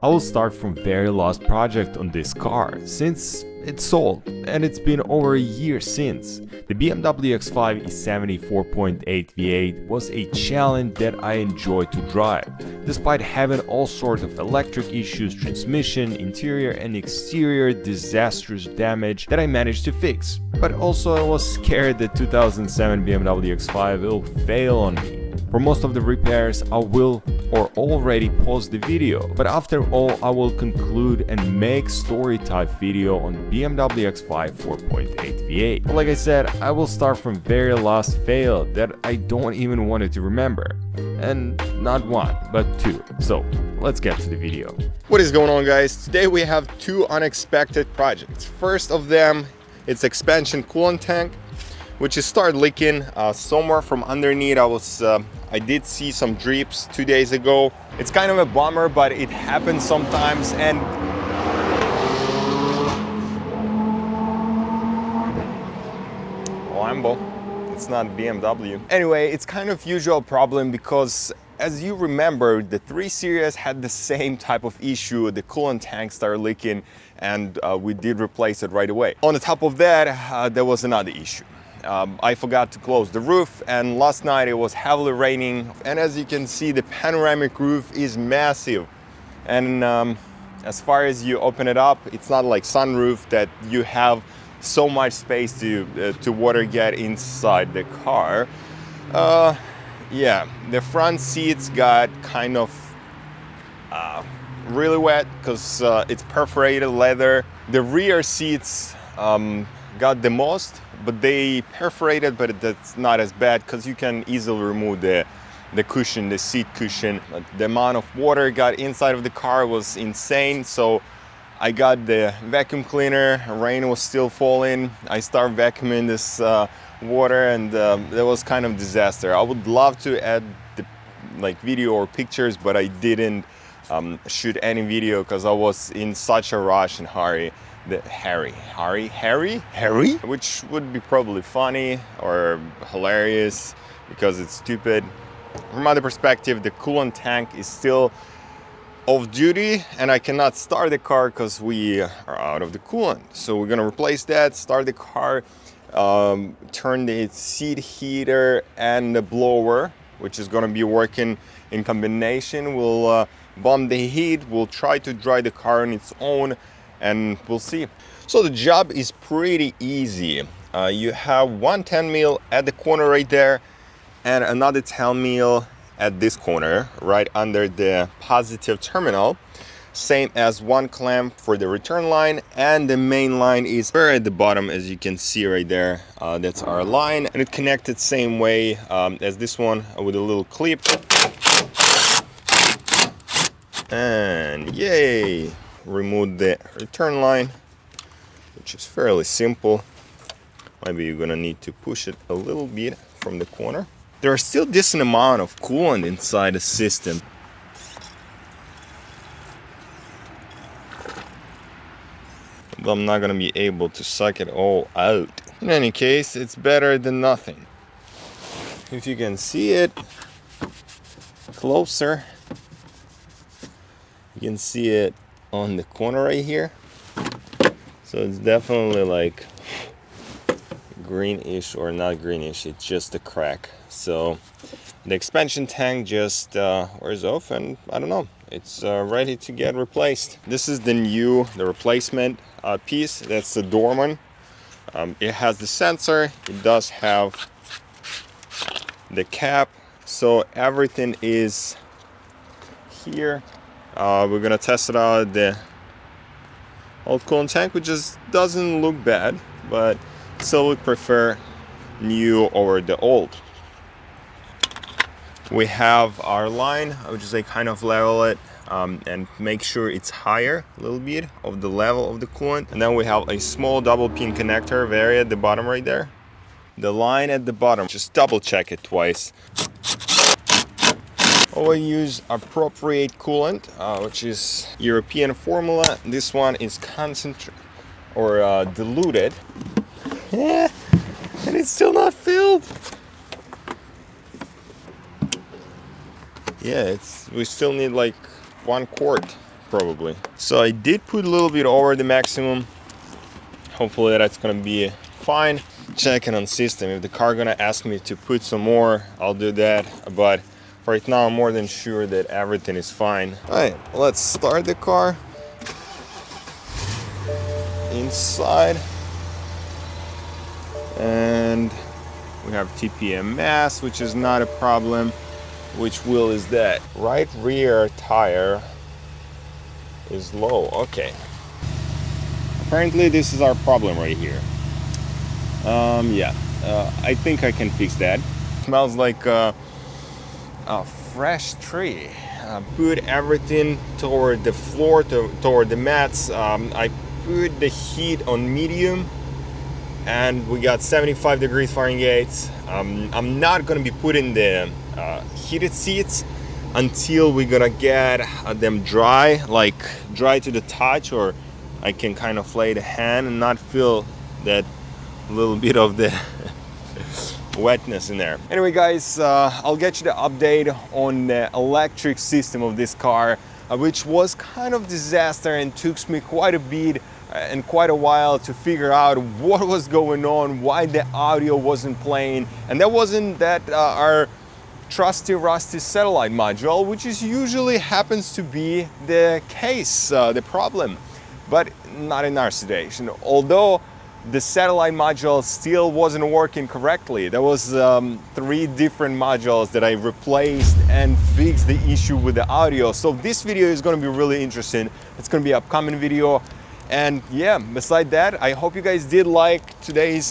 I will start from very last project on this car, since it's sold, and it's been over a year since. The BMW X5 E70 4.8 V8 was a challenge that I enjoyed to drive, despite having all sorts of electric issues, transmission, interior and exterior disastrous damage that I managed to fix. But also I was scared that 2007 BMW X5 will fail on me. For most of the repairs I will or already pause the video, but after all I will conclude and make story type video on BMW X5 4.8 V8. But like I said, I will start from very last fail that I don't even want to remember. And not one, but two. So let's get to the video. What is going on, guys? Today we have two unexpected projects. First of them, it's expansion coolant tank, which is started leaking somewhere from underneath. I did see some drips 2 days ago. It's kind of a bummer, but it happens sometimes. And Lambo, it's not BMW. Anyway, it's kind of usual problem because, as you remember, the 3 Series had the same type of issue. The coolant tank started leaking, and we did replace it right away. On the top of that, there was another issue. I forgot to close the roof, and last night it was heavily raining, and as you can see, the panoramic roof is massive, and as far as you open it up, it's not like sunroof that you have so much space to water get inside the car. Yeah, the front seats got kind of really wet because it's perforated leather. The rear seats got the most, but they perforated, but that's not as bad because you can easily remove the cushion, the seat cushion. The amount of water got inside of the car was insane, so I got the vacuum cleaner. Rain was still falling. I started vacuuming this water, and that was kind of disaster. I would love to add the video or pictures, but I didn't shoot any video because I was in such a rush and hurry. Which would be probably funny or hilarious because it's stupid. From other perspective, the coolant tank is still off duty, and I cannot start the car because we are out of the coolant. So we're gonna replace that, start the car, turn the seat heater and the blower, which is gonna be working in combination. We'll bump the heat, we'll try to dry the car on its own, and we'll see. So the job is pretty easy. You have one 10 mil at the corner right there, and another 10 mil at this corner right under the positive terminal, same as one clamp for the return line, and the main line is very at the bottom, as you can see right there. That's our line, and it connected same way as this one with a little clip, and yay, remove the return line, which is fairly simple. Maybe you're gonna need to push it a little bit from the corner. There are still decent amount of coolant inside the system. But I'm not gonna be able to suck it all out. In any case, it's better than nothing. If you can see it closer, you can see it on the corner right here. So it's definitely like greenish, or not greenish, it's just a crack. So the expansion tank just wears off, and I don't know, it's ready to get replaced. This is the replacement piece. That's the Dorman. It has the sensor, it does have the cap, so everything is here. We're gonna test it out the old coolant tank, which just doesn't look bad, but still would prefer new over the old. We have our line. I would just kind of level it and make sure it's higher a little bit of the level of the coolant. And then we have a small double pin connector very at the bottom right there. The line at the bottom, just double check it twice. Always use appropriate coolant, which is European formula. This one is concentrated or diluted. Yeah, and it's still not filled. Yeah, we still need like 1 quart probably. So I did put a little bit over the maximum. Hopefully that's gonna be fine. Checking on system. If the car gonna ask me to put some more, I'll do that. But right now, I'm more than sure that everything is fine. All right, let's start the car. Inside. And we have TPMS, which is not a problem. Which wheel is that? Right rear tire is low. Okay. Apparently this is our problem right here. I think I can fix that. Smells like a fresh tree. Put everything toward the floor, toward the mats. I put the heat on medium and we got 75 degrees Fahrenheit. I'm not gonna be putting the heated seats until we're gonna get them dry, like dry to the touch, or I can kind of lay the hand and not feel that little bit of the wetness in there. Anyway guys, I'll get you the update on the electric system of this car, which was kind of disaster and took me quite a bit and quite a while to figure out what was going on, why the audio wasn't playing, and that wasn't that our trusty rusty satellite module, which is usually happens to be the case, the problem, but not in our situation. Although the satellite module still wasn't working correctly. There was 3 different modules that I replaced and fixed the issue with the audio. So this video is going to be really interesting. It's going to be an upcoming video. And yeah, beside that, I hope you guys did like today's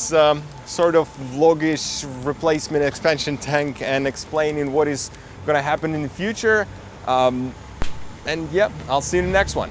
sort of vlogish replacement expansion tank and explaining what is going to happen in the future. And yeah, I'll see you in the next one.